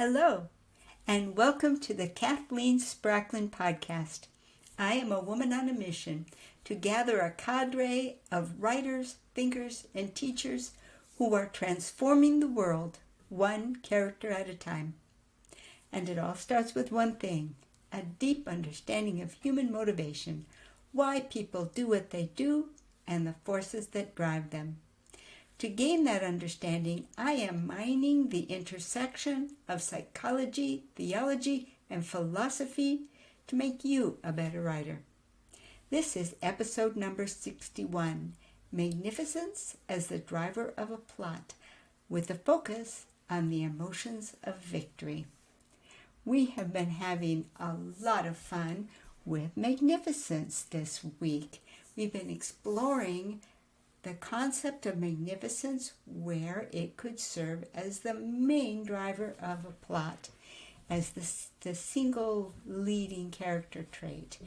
Hello, and welcome to the Kathleen Spracklin podcast. I am a woman on a mission to gather a cadre of writers, thinkers, and teachers who are transforming the world one character at a time. And it all starts with one thing, a deep understanding of human motivation, why people do what they do, and the forces that drive them. To gain that understanding, I am mining the intersection of psychology, theology, and philosophy to make you a better writer. This is episode number 61, Magnificence as the Driver of a Plot, with a focus on the emotions of victory. We have been having a lot of fun with Magnificence this week. We've been exploring the concept of magnificence, where it could serve as the main driver of a plot, as the single leading character trait.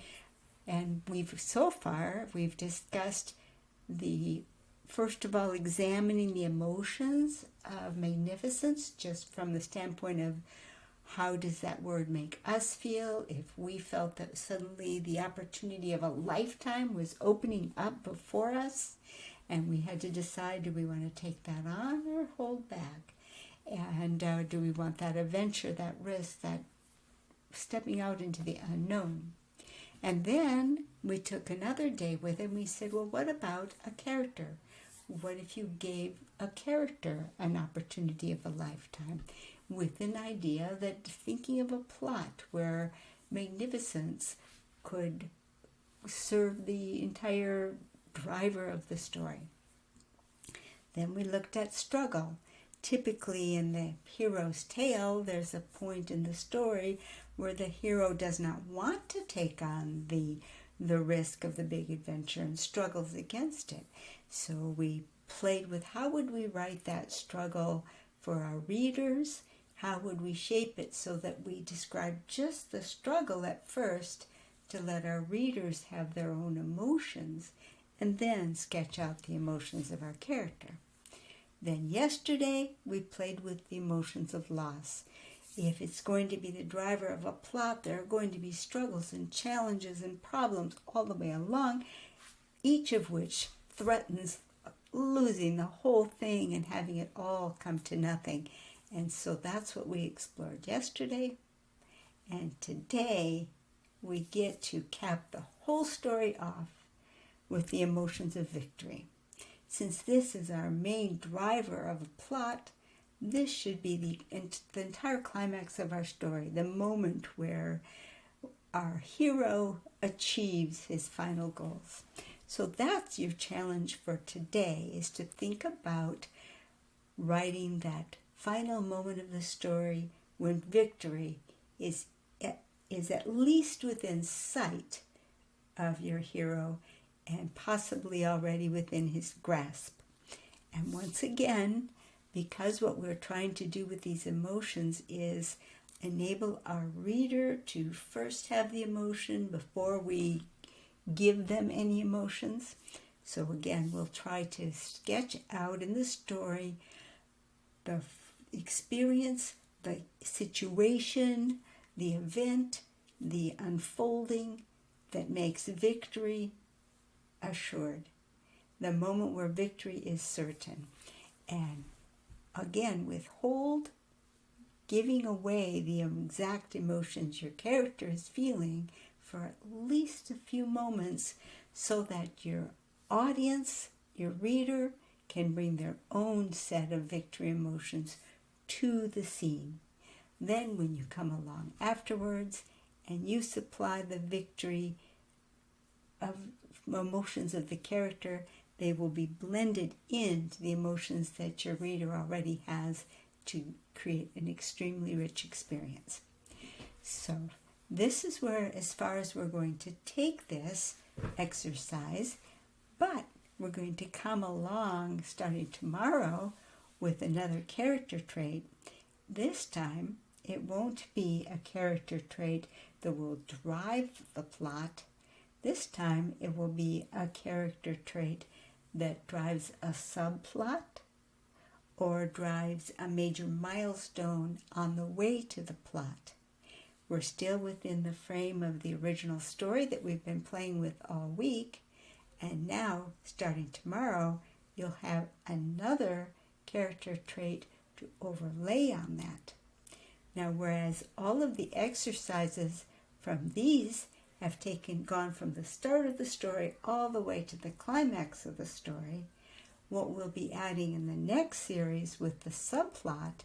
And we've discussed first of all, examining the emotions of magnificence, just from the standpoint of how does that word make us feel, if we felt that suddenly the opportunity of a lifetime was opening up before us, and we had to decide, do we want to take that on or hold back? And do we want that adventure, that risk, that stepping out into the unknown? And then we took another day with it and we said, well, what about a character? What if you gave a character an opportunity of a lifetime? With an idea that thinking of a plot where magnificence could serve the entire driver of the story. Then we looked at struggle. Typically in the hero's tale, there's a point in the story where the hero does not want to take on the risk of the big adventure and struggles against it. So we played with how would we write that struggle for our readers? How would we shape it so that we describe just the struggle at first to let our readers have their own emotions, and then sketch out the emotions of our character. Then yesterday, we played with the emotions of loss. If it's going to be the driver of a plot, there are going to be struggles and challenges and problems all the way along, each of which threatens losing the whole thing and having it all come to nothing. And so that's what we explored yesterday. And today, we get to cap the whole story off with the emotions of victory. Since this is our main driver of a plot, this should be the entire climax of our story, the moment where our hero achieves his final goals. So that's your challenge for today, is to think about writing that final moment of the story when victory is at least within sight of your hero and possibly already within his grasp. And once again, because what we're trying to do with these emotions is enable our reader to first have the emotion before we give them any emotions. So again, we'll try to sketch out in the story the experience, the situation, the event, the unfolding that makes victory assured, the moment where victory is certain. And again, withhold giving away the exact emotions your character is feeling for at least a few moments, so that your audience, your reader, can bring their own set of victory emotions to the scene. Then when you come along afterwards and you supply the victory of emotions of the character, they will be blended into the emotions that your reader already has to create an extremely rich experience. So this is as far as we're going to take this exercise, but we're going to come along starting tomorrow with another character trait. This time, it won't be a character trait that will drive the plot. This time, it will be a character trait that drives a subplot or drives a major milestone on the way to the plot. We're still within the frame of the original story that we've been playing with all week, and now, starting tomorrow, you'll have another character trait to overlay on that. Now, whereas all of the exercises from these have gone from the start of the story all the way to the climax of the story, what we'll be adding in the next series with the subplot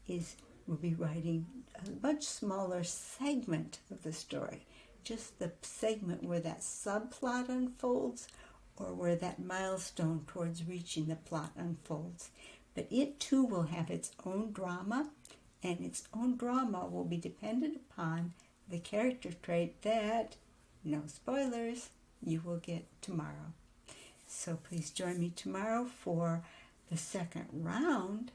is we'll be writing a much smaller segment of the story, just the segment where that subplot unfolds or where that milestone towards reaching the plot unfolds. But it too will have its own drama, and its own drama will be dependent upon the character trait that, no spoilers, you will get tomorrow. So please join me tomorrow for the second round,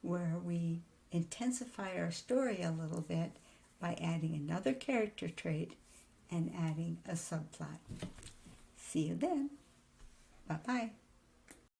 where we intensify our story a little bit by adding another character trait and adding a subplot. See you then. Bye-bye.